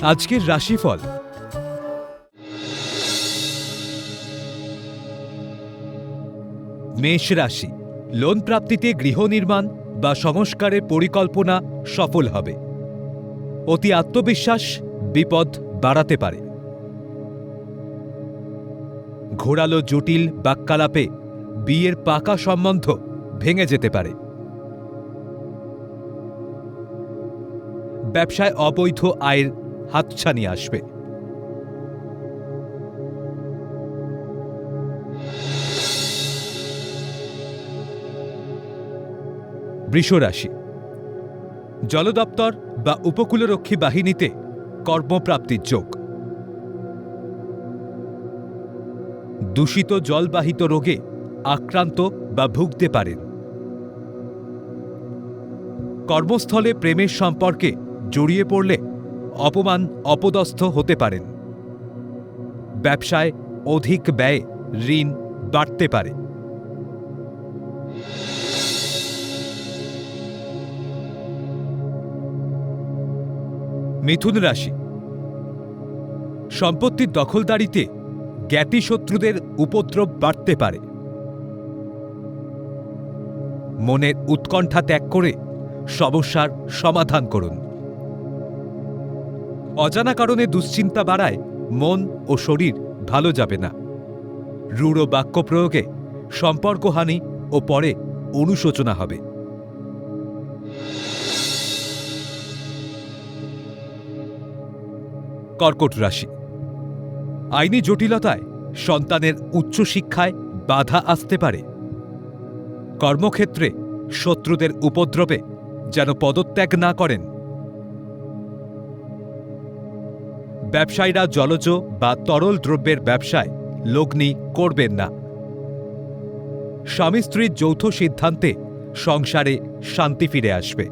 আজকের রাশিফল। মেষ রাশি, লোন প্রাপ্তিতে গৃহ নির্মাণ বা সংস্কারের পরিকল্পনা সফল হবে। অতি আত্মবিশ্বাস বিপদ বাড়াতে পারে। ঘোরালো জটিল বাক্যালাপে বিয়ের পাকা সম্বন্ধ ভেঙে যেতে পারে। ব্যবসায় অবৈধ আয়ের হাতছানি আসবে। বৃষ রাশি, জলদপ্তর বা উপকূলরক্ষী বাহিনীতে কর্মপ্রাপ্তির যোগ। দূষিত জলবাহিত রোগে আক্রান্ত বা ভুগতে পারেন। কর্মস্থলে প্রেমের সম্পর্কে জড়িয়ে পড়লে অপমান অপদস্থ হতে পারেন। ব্যবসায় অধিক ব্যয়ে ঋণ বাড়তে পারে। মিথুন রাশি, সম্পত্তির দখলদারিতে জ্ঞাতি শত্রুদের উপদ্রব বাড়তে পারে। মনের উৎকণ্ঠা ত্যাগ করে সমস্যার সমাধান করুন। অজানা কারণে দুশ্চিন্তা বাড়ায় মন ও শরীর ভালো যাবে না। রূঢ় বাক্য প্রয়োগে সম্পর্কহানি ও পরে অনুশোচনা হবে। কর্কট রাশি, আইনি জটিলতায় সন্তানের উচ্চশিক্ষায় বাধা আসতে পারে। কর্মক্ষেত্রে শত্রুদের উপদ্রবে যেন পদত্যাগ না করেন। ব্যবসায়ীরা জলজ বা তরল দ্রব্যের ব্যবসায় লগ্নি করবেন না। স্বামী স্ত্রীর যৌথ সিদ্ধান্তে সংসারে শান্তি ফিরে আসবে।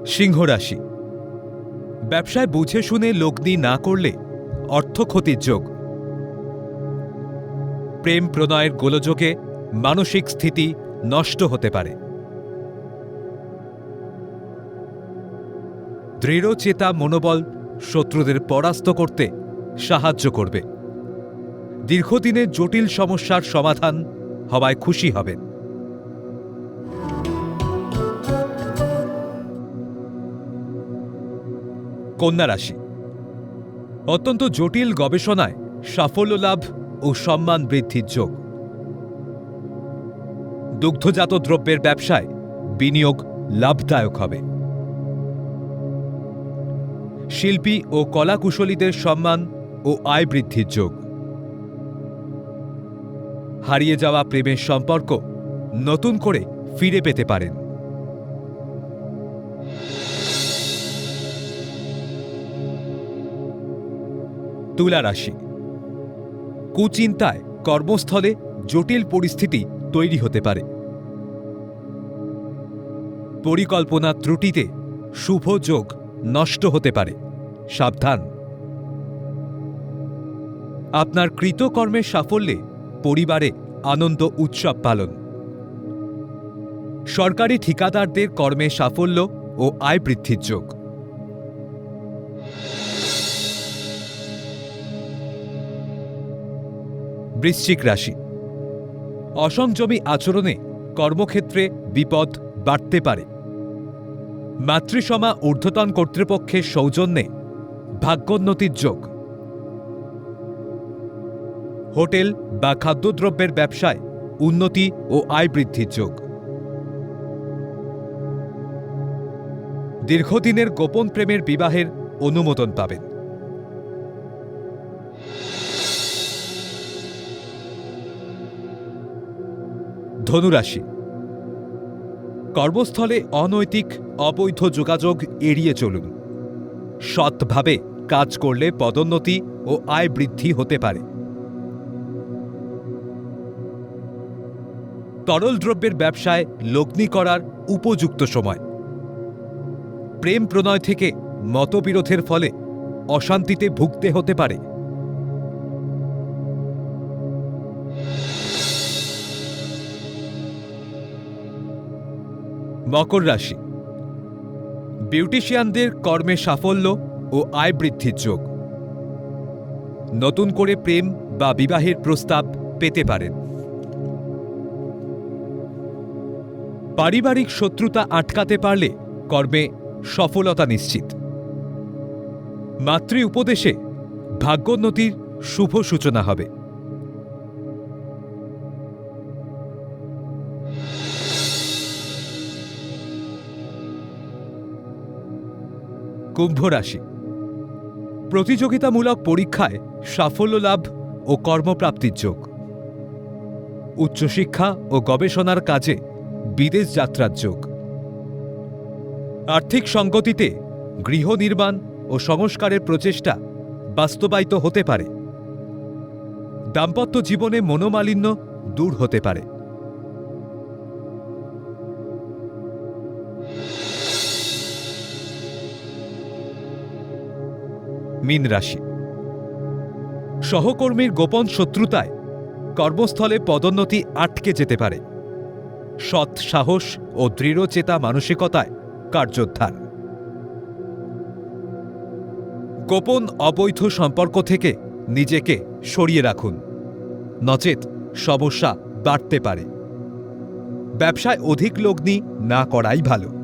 সিংহ রাশি, ব্যবসায় বুঝে শুনে লগ্নি না করলে অর্থক্ষতির যোগ। প্রেম প্রণয়ের গোলযোগে মানসিক স্থিতি নষ্ট হতে পারে। দৃঢ়চেতা মনোবল শত্রুদের পরাস্ত করতে সাহায্য করবে। দীর্ঘদিনের জটিল সমস্যার সমাধান হওয়ায় খুশি হবেন। কন্যা রাশি, অত্যন্ত জটিল গবেষণায় সাফল্য লাভ ও সম্মান বৃদ্ধির যোগ। দুগ্ধজাত দ্রব্যের ব্যবসায় বিনিয়োগ লাভদায়ক হবে। শিল্পী ও কলাকুশলীদের সম্মান ও আয় বৃদ্ধির যোগ। হারিয়ে যাওয়া প্রেমের সম্পর্ক নতুন করে ফিরে পেতে পারেন। তুলা রাশি, কুচিন্তায় কর্মস্থলে জটিল পরিস্থিতি তৈরি হতে পারে। পরিকল্পনা ত্রুটিতে শুভ যোগ নষ্ট হতে পারে, সাবধান। আপনার কৃতকর্মের সাফল্যে পরিবারে আনন্দ উৎসব পালন। সরকারি ঠিকাদারদের কর্মে সাফল্য ও আয় বৃদ্ধির যোগ। বৃশ্চিক রাশি, অসংযমী আচরণে কর্মক্ষেত্রে বিপদ বাড়তে পারে। মাতৃসমা ঊর্ধ্বতন কর্তৃপক্ষের সৌজন্যে ভাগ্যোন্নতির যোগ। হোটেল বা খাদ্যদ্রব্যের ব্যবসায় উন্নতি ও আয় বৃদ্ধির যোগ। দীর্ঘদিনের গোপন প্রেমের বিবাহের অনুমোদন পাবেন। ধনুরাশি, কর্মস্থলে অনৈতিক অবৈধ যোগাযোগ এড়িয়ে চলুন। সৎভাবে কাজ করলে পদোন্নতি ও আয় বৃদ্ধি হতে পারে। তরল দ্রব্যের ব্যবসায় লগ্নি করার উপযুক্ত সময়। প্রেম প্রণয় থেকে মতবিরোধের ফলে অশান্তিতে ভুগতে হতে পারে। মকর রাশি, বিউটিশিয়ানদের কর্মে সাফল্য ও আয় বৃদ্ধির যোগ। নতুন করে প্রেম বা বিবাহের প্রস্তাব পেতে পারেন। পারিবারিক শত্রুতা আটকাতে পারলে কর্মে সফলতা নিশ্চিত। মাতৃ উপদেশে ভাগ্যোন্নতির শুভ সূচনা হবে। কুম্ভ রাশি, প্রতিযোগিতামূলক পরীক্ষায় সাফল্য লাভ ও কর্মপ্রাপ্তির যোগ। উচ্চশিক্ষা ও গবেষণার কাজে বিদেশ যাত্রার যোগ। আর্থিক সঙ্গতিতে গৃহ নির্মাণ ও সংস্কারের প্রচেষ্টা বাস্তবায়িত হতে পারে। দাম্পত্য জীবনে মনোমালিন্য দূর হতে পারে। মীন রাশি, সহকর্মীর গোপন শত্রুতায় কর্মস্থলে পদোন্নতি আটকে যেতে পারে। সৎ সাহস ও দৃঢ়চেতা মানসিকতায় কার্যোদ্ধার। গোপন অবৈধ সম্পর্ক থেকে নিজেকে সরিয়ে রাখুন, নচেত সমস্যা বাড়তে পারে। ব্যবসায় অধিক লগ্নি না করাই ভালো।